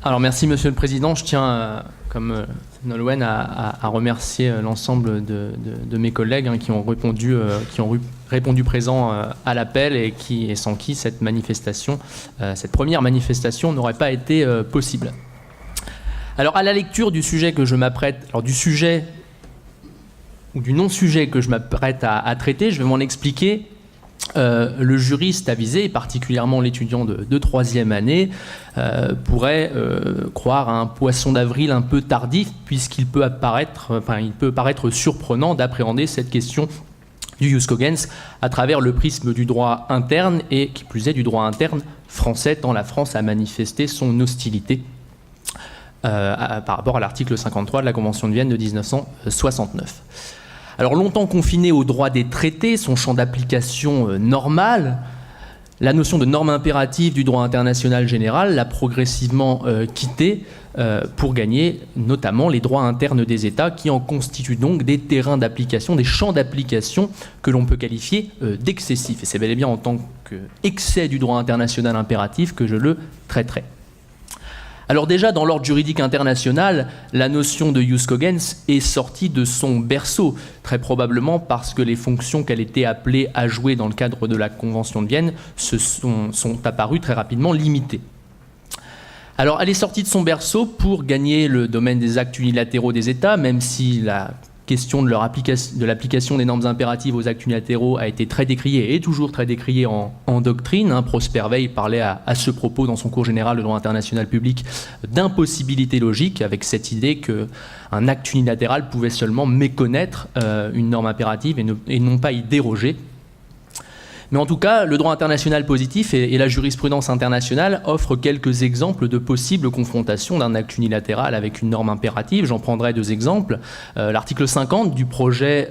Alors merci Monsieur le Président. Je tiens, comme Nolwenn, à remercier l'ensemble de mes collègues qui ont répondu présent à l'appel et sans qui cette manifestation, cette première manifestation n'aurait pas été possible. Alors à la lecture du sujet que je m'apprête, alors du sujet ou du non-sujet que je m'apprête à traiter, je vais m'en expliquer. Le juriste avisé, et particulièrement l'étudiant de troisième année, pourrait croire à un poisson d'avril un peu tardif, puisqu'il peut paraître surprenant d'appréhender cette question du jus cogens à travers le prisme du droit interne, et qui plus est du droit interne français, tant la France a manifesté son hostilité par rapport à l'article 53 de la Convention de Vienne de 1969. Alors longtemps confiné au droit des traités, son champ d'application normal, la notion de norme impérative du droit international général l'a progressivement quitté pour gagner notamment les droits internes des États qui en constituent donc des terrains d'application, des champs d'application que l'on peut qualifier d'excessifs. Et c'est bel et bien en tant qu'excès du droit international impératif que je le traiterai. Alors déjà, dans l'ordre juridique international, la notion de jus cogens est sortie de son berceau, très probablement parce que les fonctions qu'elle était appelée à jouer dans le cadre de la Convention de Vienne sont apparues très rapidement limitées. Alors elle est sortie de son berceau pour gagner le domaine des actes unilatéraux des États, même si la question de l'application des normes impératives aux actes unilatéraux a été très décriée et est toujours très décriée en doctrine. Prosper Weil parlait à ce propos dans son cours général de droit international public d'impossibilité logique, avec cette idée qu'un acte unilatéral pouvait seulement méconnaître une norme impérative et non pas y déroger. Mais en tout cas, le droit international positif et la jurisprudence internationale offrent quelques exemples de possibles confrontations d'un acte unilatéral avec une norme impérative. J'en prendrai deux exemples. L'article 50 du projet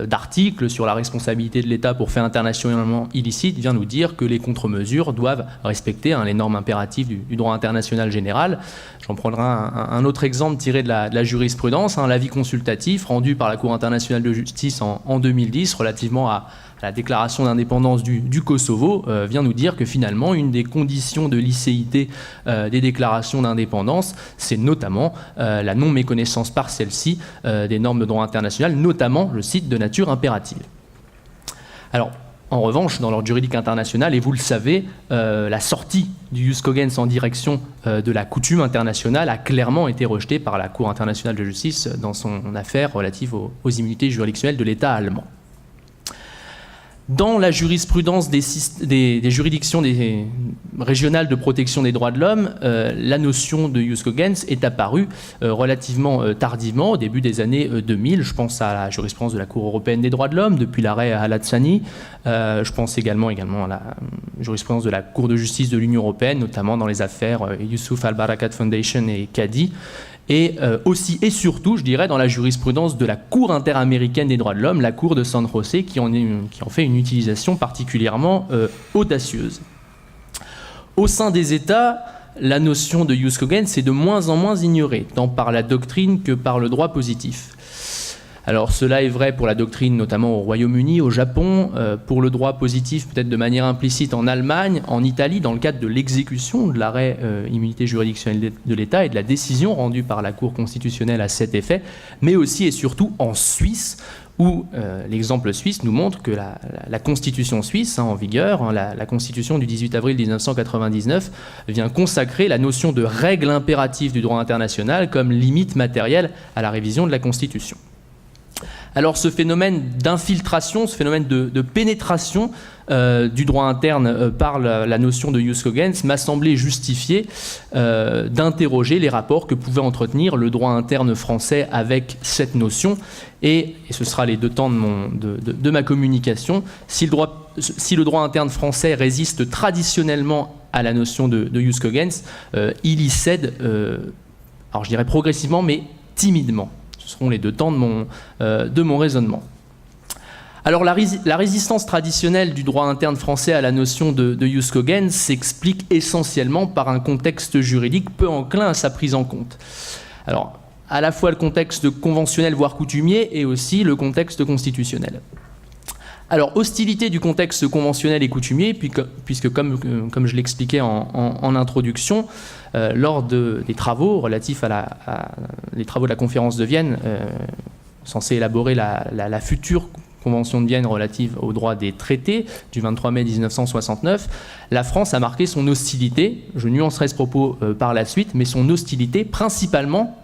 d'article sur la responsabilité de l'État pour faits internationalement illicites vient nous dire que les contre-mesures doivent respecter les normes impératives du droit international général. J'en prendrai un autre exemple tiré de la jurisprudence, l'avis consultatif rendu par la Cour internationale de justice en 2010 relativement à la déclaration d'indépendance du Kosovo vient nous dire que finalement une des conditions de licéité des déclarations d'indépendance, c'est notamment la non-méconnaissance par celle-ci des normes de droit international, notamment, je cite, de nature impérative. Alors, en revanche, dans l'ordre juridique international, et vous le savez, la sortie du jus cogens en direction de la coutume internationale a clairement été rejetée par la Cour internationale de justice dans son affaire relative aux immunités juridictionnelles de l'État allemand. Dans la jurisprudence des juridictions régionales de protection des droits de l'homme, la notion de jus cogens est apparue relativement tardivement, au début des années 2000. Je pense à la jurisprudence de la Cour européenne des droits de l'homme, depuis l'arrêt à Halatsani. Je pense également à la jurisprudence de la Cour de justice de l'Union européenne, notamment dans les affaires Youssouf Al-Barakat Foundation et Kadi. Et aussi et surtout, je dirais, dans la jurisprudence de la Cour interaméricaine des droits de l'homme, la Cour de San José, qui en fait une utilisation particulièrement audacieuse. Au sein des États, la notion de jus cogens est de moins en moins ignorée, tant par la doctrine que par le droit positif. Alors cela est vrai pour la doctrine, notamment au Royaume-Uni, au Japon, pour le droit positif peut-être de manière implicite en Allemagne, en Italie, dans le cadre de l'exécution de l'arrêt immunité juridictionnelle de l'État et de la décision rendue par la Cour constitutionnelle à cet effet, mais aussi et surtout en Suisse, où l'exemple suisse nous montre que la Constitution suisse en vigueur, la Constitution du 18 avril 1999, vient consacrer la notion de règle impérative du droit international comme limite matérielle à la révision de la Constitution. Alors ce phénomène d'infiltration, ce phénomène de pénétration du droit interne par la notion de jus cogens m'a semblé justifier d'interroger les rapports que pouvait entretenir le droit interne français avec cette notion. Et ce sera les deux temps de ma communication, si le droit interne français résiste traditionnellement à la notion de jus cogens, il y cède, alors je dirais progressivement, mais timidement. Ce seront les deux temps de mon raisonnement. Alors la résistance traditionnelle du droit interne français à la notion de jus cogens s'explique essentiellement par un contexte juridique peu enclin à sa prise en compte. Alors, à la fois le contexte conventionnel, voire coutumier, et aussi le contexte constitutionnel. Alors, hostilité du contexte conventionnel et coutumier, puisque comme je l'expliquais en introduction, lors des travaux relatifs les travaux de la conférence de Vienne, censés élaborer la future Convention de Vienne relative aux droits des traités du 23 mai 1969, la France a marqué son hostilité, je nuancerai ce propos par la suite, mais son hostilité principalement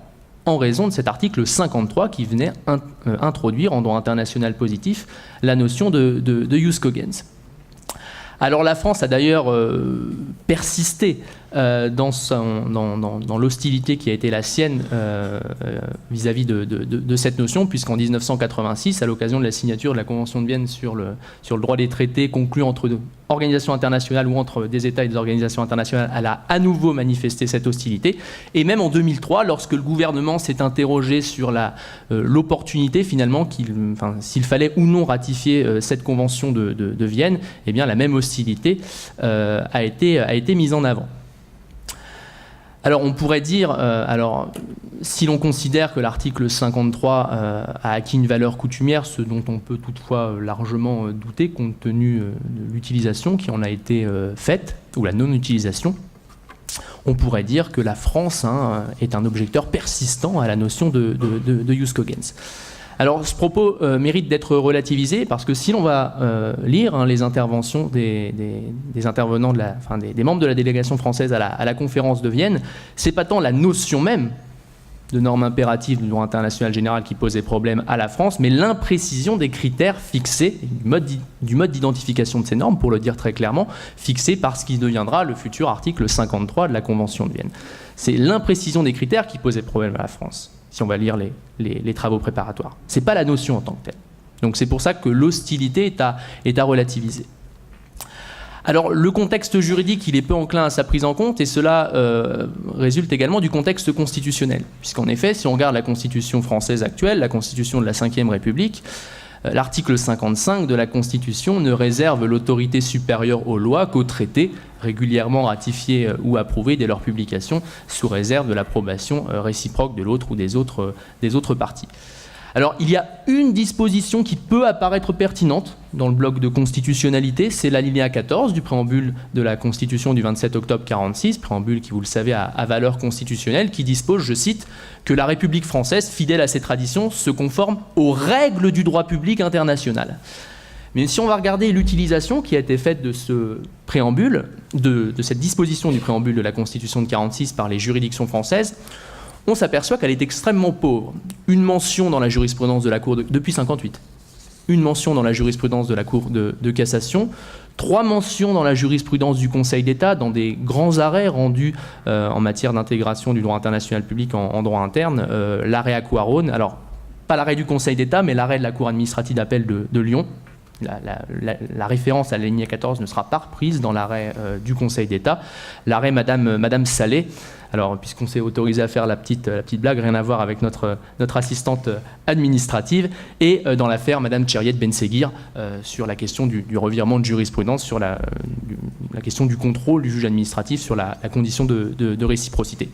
en raison de cet article 53 qui venait introduire en droit international positif la notion de jus cogens. Alors la France a d'ailleurs persisté dans l'hostilité qui a été la sienne vis-à-vis de cette notion, puisqu'en 1986, à l'occasion de la signature de la Convention de Vienne sur le droit des traités conclus entre organisations internationales ou entre des États et des organisations internationales, elle a à nouveau manifesté cette hostilité. Et même en 2003, lorsque le gouvernement s'est interrogé sur l'opportunité finalement, s'il fallait ou non ratifier cette Convention de Vienne, eh bien la même hostilité a été mise en avant. Alors on pourrait dire, si l'on considère que l'article 53 a acquis une valeur coutumière, ce dont on peut toutefois largement douter compte tenu de l'utilisation qui en a été faite, ou la non-utilisation, on pourrait dire que la France est un objecteur persistant à la notion de jus cogens. Alors ce propos mérite d'être relativisé parce que si l'on va lire les interventions des intervenants, des membres de la délégation française à la conférence de Vienne, c'est pas tant la notion même de normes impératives du droit international général qui posait problème à la France, mais l'imprécision des critères fixés, du mode d'identification de ces normes, pour le dire très clairement, fixés par ce qui deviendra le futur article 53 de la Convention de Vienne. C'est l'imprécision des critères qui posait problème à la France, si on va lire les travaux préparatoires. Ce n'est pas la notion en tant que telle. Donc c'est pour ça que l'hostilité est à relativiser. Alors le contexte juridique, il est peu enclin à sa prise en compte, et cela résulte également du contexte constitutionnel. Puisqu'en effet, si on regarde la Constitution française actuelle, la Constitution de la Ve République, l'article 55 de la Constitution ne réserve l'autorité supérieure aux lois qu'aux traités régulièrement ratifiés ou approuvés dès leur publication, sous réserve de l'approbation réciproque de l'autre ou des autres parties. Alors, il y a une disposition qui peut apparaître pertinente dans le bloc de constitutionnalité, c'est l'alinéa 14 du préambule de la Constitution du 27 octobre 1946, préambule qui, vous le savez, a valeur constitutionnelle, qui dispose, je cite, que la République française, fidèle à ses traditions, se conforme aux règles du droit public international. Mais si on va regarder l'utilisation qui a été faite de ce préambule, de cette disposition du préambule de la Constitution de 1946 par les juridictions françaises, on s'aperçoit qu'elle est extrêmement pauvre. Une mention dans la jurisprudence de la Cour depuis 1958, une mention dans la jurisprudence de la Cour de cassation, 3 mentions dans la jurisprudence du Conseil d'État, dans des grands arrêts rendus en matière d'intégration du droit international public en droit interne, l'arrêt Aquarone, alors pas l'arrêt du Conseil d'État, mais l'arrêt de la Cour administrative d'appel de Lyon. La référence à l'alinéa 14 ne sera pas reprise dans l'arrêt du Conseil d'État. L'arrêt Madame Salé, alors puisqu'on s'est autorisé à faire la petite blague, rien à voir avec notre assistante administrative, et dans l'affaire Madame Tcheriet Benseguir sur la question du revirement de jurisprudence, sur la question du contrôle du juge administratif sur la condition de réciprocité.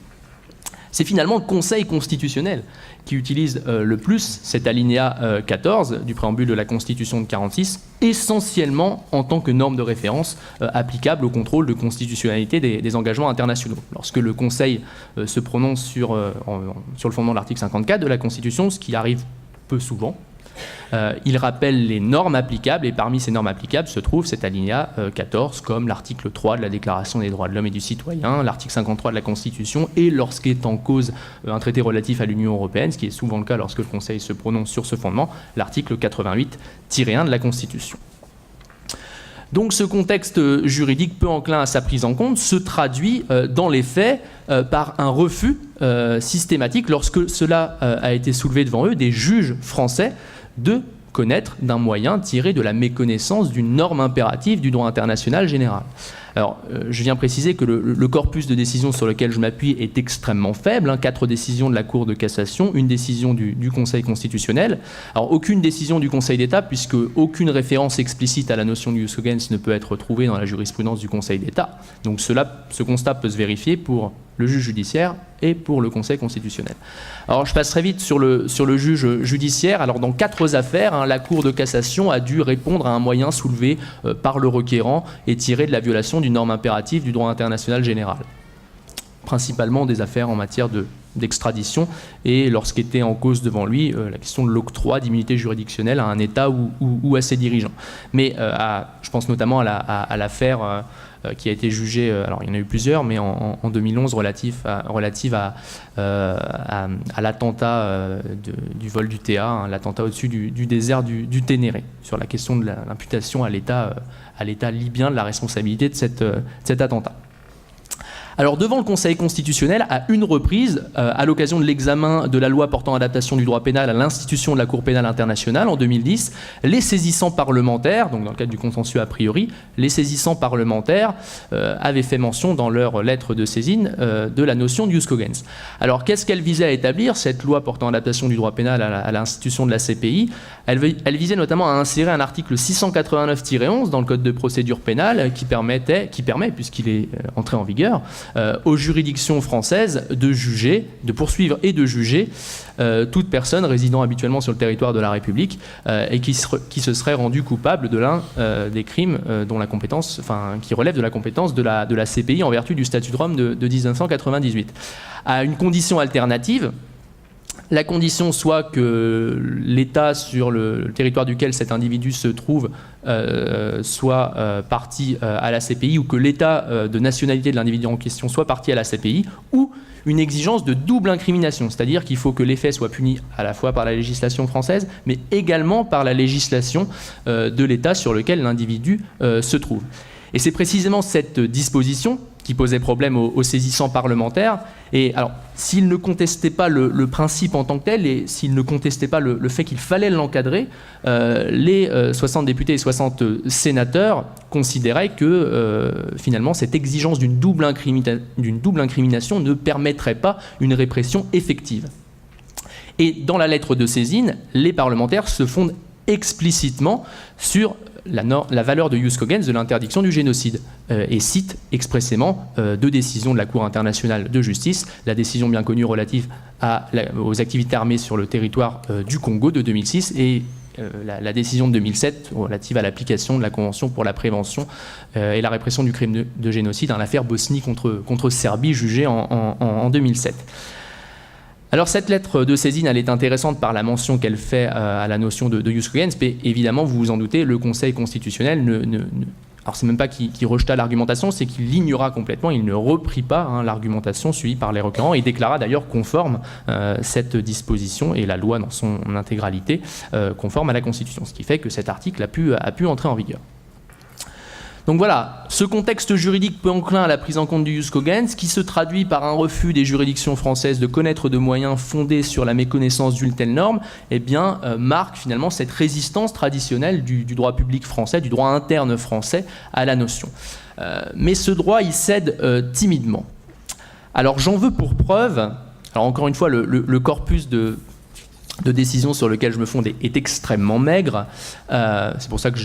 C'est finalement le Conseil constitutionnel qui utilise le plus cet alinéa 14 du préambule de la Constitution de 1946, essentiellement en tant que norme de référence applicable au contrôle de constitutionnalité des engagements internationaux. Lorsque le Conseil se prononce sur le fondement de l'article 54 de la Constitution, ce qui arrive peu souvent, il rappelle les normes applicables, et parmi ces normes applicables se trouve cet alinéa 14, comme l'article 3 de la Déclaration des droits de l'homme et du citoyen, l'article 53 de la Constitution, et lorsqu'est en cause un traité relatif à l'Union européenne, ce qui est souvent le cas lorsque le Conseil se prononce sur ce fondement, l'article 88-1 de la Constitution. Donc ce contexte juridique peu enclin à sa prise en compte se traduit dans les faits par un refus systématique, lorsque cela a été soulevé devant eux, des juges français de connaître d'un moyen tiré de la méconnaissance d'une norme impérative du droit international général. Alors, je viens préciser que le corpus de décisions sur lequel je m'appuie est extrêmement faible, 4 décisions de la Cour de cassation, une décision du Conseil constitutionnel. Alors, aucune décision du Conseil d'État, puisque aucune référence explicite à la notion de jus cogens ne peut être trouvée dans la jurisprudence du Conseil d'État. Donc ce constat peut se vérifier pour le juge judiciaire et pour le Conseil constitutionnel. Alors je passe très vite sur le juge judiciaire. Alors dans 4 affaires, la Cour de cassation a dû répondre à un moyen soulevé par le requérant et tiré de la violation d'une norme impérative du droit international général. Principalement des affaires en matière d'extradition et lorsqu'était en cause devant lui la question de l'octroi d'immunité juridictionnelle à un État ou à ses dirigeants. Mais je pense notamment à l'affaire qui a été jugée, alors il y en a eu plusieurs, mais en 2011 relative à l'attentat du vol du TA, l'attentat au-dessus du désert du Ténéré, sur la question de l'imputation à l'État libyen de la responsabilité de cet attentat. Alors devant le Conseil constitutionnel, à une reprise, à l'occasion de l'examen de la loi portant adaptation du droit pénal à l'institution de la Cour pénale internationale en 2010, les saisissants parlementaires, donc dans le cadre du contentieux a priori, les saisissants parlementaires avaient fait mention dans leur lettre de saisine de la notion de jus cogens. Alors qu'est-ce qu'elle visait à établir, cette loi portant adaptation du droit pénal à l'institution de la CPI? Elle visait notamment à insérer un article 689-11 dans le Code de procédure pénale qui permet, puisqu'il est entré en vigueur, aux juridictions françaises de poursuivre et de juger toute personne résidant habituellement sur le territoire de la République et qui se serait rendue coupable de l'un des crimes qui relèvent de la compétence de la CPI en vertu du statut de Rome de 1998. À une condition alternative, la condition soit que l'État sur le territoire duquel cet individu se trouve soit partie à la CPI, ou que l'État de nationalité de l'individu en question soit partie à la CPI, ou une exigence de double incrimination, c'est-à-dire qu'il faut que les faits soient punis à la fois par la législation française, mais également par la législation de l'État sur lequel l'individu se trouve. Et c'est précisément cette disposition qui posait problème aux saisissants parlementaires. Et alors, s'ils ne contestaient pas le principe en tant que tel, et s'ils ne contestaient pas le fait qu'il fallait l'encadrer, les 60 députés et 60 sénateurs considéraient que finalement cette exigence d'une double incrimination ne permettrait pas une répression effective. Et dans la lettre de saisine, les parlementaires se fondent explicitement sur la valeur de jus cogens de l'interdiction du génocide et cite expressément 2 décisions de la Cour internationale de justice, la décision bien connue relative aux activités armées sur le territoire du Congo de 2006 et la décision de 2007 relative à l'application de la Convention pour la prévention et la répression du crime de génocide dans l'affaire Bosnie contre Serbie jugée en 2007. Alors cette lettre de saisine, elle est intéressante par la mention qu'elle fait à la notion de jus cogens, mais évidemment, vous vous en doutez, le Conseil constitutionnel alors c'est même pas qu'il rejeta l'argumentation, c'est qu'il l'ignora complètement, il ne reprit pas l'argumentation suivie par les requérants et déclara d'ailleurs conforme cette disposition et la loi dans son intégralité conforme à la Constitution, ce qui fait que cet article a pu entrer en vigueur. Donc voilà, ce contexte juridique peu enclin à la prise en compte du jus cogens, qui se traduit par un refus des juridictions françaises de connaître de moyens fondés sur la méconnaissance d'une telle norme, marque finalement cette résistance traditionnelle du droit public français, du droit interne français à la notion. Mais ce droit, il cède timidement. Alors j'en veux pour preuve, alors encore une fois, le corpus de décisions sur lequel je me fonde est extrêmement maigre. C'est pour ça que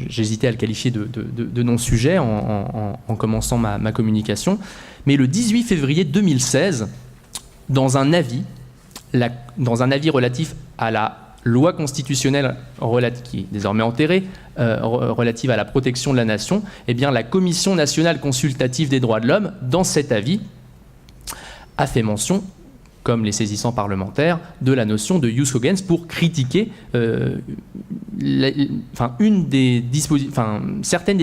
j'hésitais à le qualifier de non-sujet en commençant ma communication. Mais le 18 février 2016, dans un avis relatif à la loi constitutionnelle qui est désormais enterrée, relative à la protection de la nation, la Commission nationale consultative des droits de l'homme, dans cet avis, a fait mention, comme les saisissants parlementaires, de la notion de jus cogens certaines